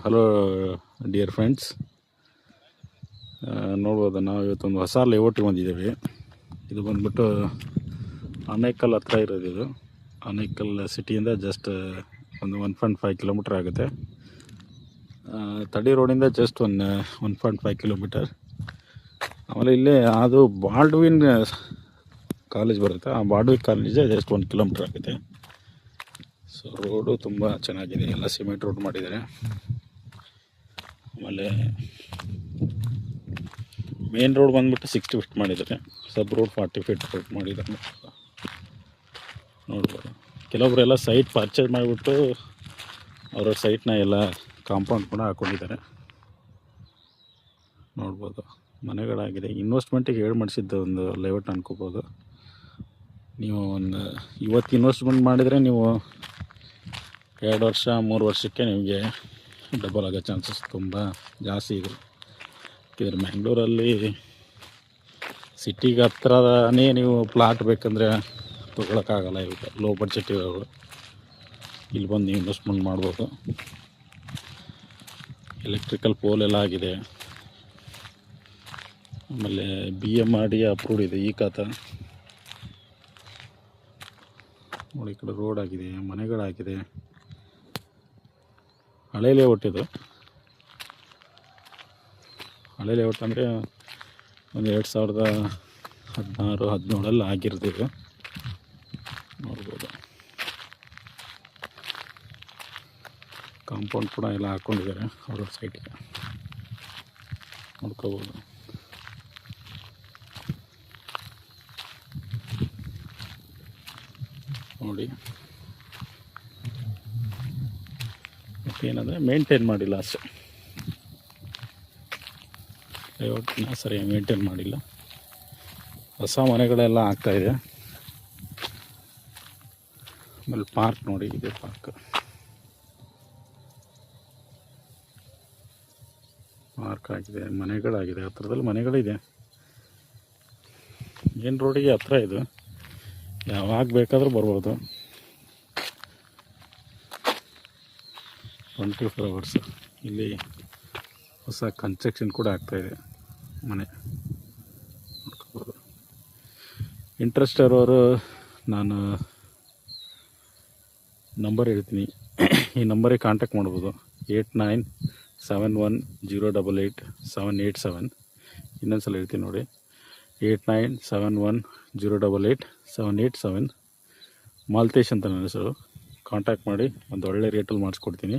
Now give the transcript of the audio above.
Hello dear friends, ನೋಡ್ಬೋದು ನಾವು ಇವತ್ತೊಂದು ಹೊಸ ಲೇಔಟಿಗೆ ಬಂದಿದ್ದೇವೆ. ಇದು ಬಂದ್ಬಿಟ್ಟು ಆನೇಕಲ್ ಹತ್ರ ಇರೋದು. ಇದು ಆನೇಕಲ್ ಸಿಟಿಯಿಂದ ಜಸ್ಟ್ ಒಂದು 1.5 ಕಿಲೋಮೀಟರ್ ಆಗುತ್ತೆ. ತಡಿ ರೋಡಿಂದ ಜಸ್ಟ್ 1.5 ಕಿಲೋಮೀಟರ್. ಆಮೇಲೆ ಇಲ್ಲೇ ಅದು ಬಾಲ್ಡ್ವಿನ್ ಕಾಲೇಜ್ ಬರುತ್ತೆ. ಆ ಬಾಲ್ಡ್ವಿನ್ ಕಾಲೇಜೇ ಜಸ್ಟ್ 1 ಕಿಲೋಮೀಟರ್ ಆಗುತ್ತೆ. ಸೊ ರೋಡು ತುಂಬ ಚೆನ್ನಾಗಿದೆ, ಎಲ್ಲ ಸಿಮೆಂಟ್ ರೋಡ್ ಮಾಡಿದ್ದಾರೆ. ಆಮೇಲೆ ಮೇನ್ ರೋಡ್ ಬಂದ್ಬಿಟ್ಟು 60 ಫೀಟ್ ಮಾಡಿದ್ದಾರೆ, ಸಬ್ ರೋಡ್ 40 ಫೀಟ್ ಮಾಡಿದ್ದಾರೆ. ನೋಡ್ಬೋದು, ಕೆಲವೊಬ್ಬರೆಲ್ಲ ಸೈಟ್ ಪರ್ಚೇಸ್ ಮಾಡಿಬಿಟ್ಟು ಅವರ ಸೈಟ್ನ ಎಲ್ಲ ಕಾಂಪೌಂಡ್ ಕೂಡ ಹಾಕ್ಕೊಂಡಿದ್ದಾರೆ. ನೋಡ್ಬೋದು, ಮನೆಗಳಾಗಿದೆ. ಇನ್ವೆಸ್ಟ್ಮೆಂಟಿಗೆ ಹೇಳಿ ಮಾಡಿಸಿದ್ದು ಒಂದು ಲೇಔಟ್ ಅನ್ಕೋಬೋದು. ನೀವು ಇವತ್ತು ಇನ್ವೆಸ್ಟ್ಮೆಂಟ್ ಮಾಡಿದರೆ ನೀವು 2 ವರ್ಷ 3 ವರ್ಷಕ್ಕೆ ನಿಮಗೆ ಡಬಲ್ ಆಗೋ ಚಾನ್ಸಸ್ ತುಂಬ ಜಾಸ್ತಿ ಇದೆ. ಇದ್ರ ಮ್ಯಾಂಗ್ಳೂರಲ್ಲಿ ಸಿಟಿಗೆ ಹತ್ರನೇ ನೀವು ಪ್ಲಾಟ್ ಬೇಕಂದರೆ ತೊಗೊಳಕ್ಕಾಗಲ್ಲ. ಇವಾಗ ಲೋ ಬಡ್ಜೆಟ್ ಇರೋರು ಇಲ್ಲಿ ಬಂದು ನೀವು ಇನ್ವೆಸ್ಟ್ಮೆಂಟ್ ಮಾಡ್ಬೋದು. ಎಲೆಕ್ಟ್ರಿಕಲ್ ಪೋಲ್ ಎಲ್ಲ ಆಗಿದೆ. ಆಮೇಲೆ BMRD ಅಪ್ರೂವ್ಡ್ ಇದೆ ಈ ಖಾತ. ನೋಡಿ, ಈ ಕಡೆ ರೋಡ್ ಆಗಿದೆ, ಮನೆಗಳಾಗಿದೆ. ಹಳೆ ಲೇಔಟ್ ಇದು. ಹಳೆ ಲೇಔಟ್ ಅಂದರೆ ಒಂದು 2016-17 ಆಗಿರ್ತೀವಿ. ನೋಡ್ಬೋದು, ಕಾಂಪೌಂಡ್ ಕೂಡ ಎಲ್ಲ ಹಾಕ್ಕೊಂಡಿದ್ದಾರೆ ಅವ್ರ ಸೈಟಿಗೆ, ನೋಡ್ಕೋಬೋದು. ನೋಡಿ, ಮತ್ತೇನಂದರೆ ಮೇಂಟೈನ್ ಮಾಡಿಲ್ಲ ಅಷ್ಟೆ, ಲೇಔಟ್ನ ಸರಿಯಾಗಿ ಮೇಂಟೈನ್ ಮಾಡಿಲ್ಲ. ಹೊಸ ಮನೆಗಳೆಲ್ಲ ಆಗ್ತಾಯಿದೆ. ಆಮೇಲೆ ಪಾರ್ಕ್ ನೋಡಿ, ಇದೆ ಪಾರ್ಕ್ ಆಗಿದೆ, ಮನೆಗಳಾಗಿದೆ, ಹತ್ರದಲ್ಲಿ ಮನೆಗಳಿದೆ. ಮೇನ್ ರೋಡಿಗೆ ಹತ್ರ ಇದು, ಯಾವಾಗ ಬೇಕಾದರೂ ಬರ್ಬೋದು. 24 hours. ಇಲ್ಲಿ ಹೊಸ ಕನ್ಸ್ಟ್ರಕ್ಷನ್ ಕೂಡ ಆಗ್ತಾಯಿದೆ ಮನೆ, ನೋಡ್ಕೋಬೋದು. ಇಂಟ್ರೆಸ್ಟ್ ಇರೋರು ನಾನು ನಂಬರ್ ಹೇಳ್ತೀನಿ, ಈ ನಂಬರಿಗೆ ಕಾಂಟ್ಯಾಕ್ಟ್ ಮಾಡ್ಬೋದು. 8971088787. ಇನ್ನೊಂದ್ಸಲ ಹೇಳ್ತೀನಿ ನೋಡಿ, 8971088787. ಮಾಲ್ತೇಶ್ ಅಂತ ನನ್ನ ಹೆಸರು. ಕಾಂಟ್ಯಾಕ್ಟ್ ಮಾಡಿ, ಒಂದು ಒಳ್ಳೆ ರೇಟಲ್ಲಿ ಮಾಡಿಸ್ಕೊಡ್ತೀನಿ.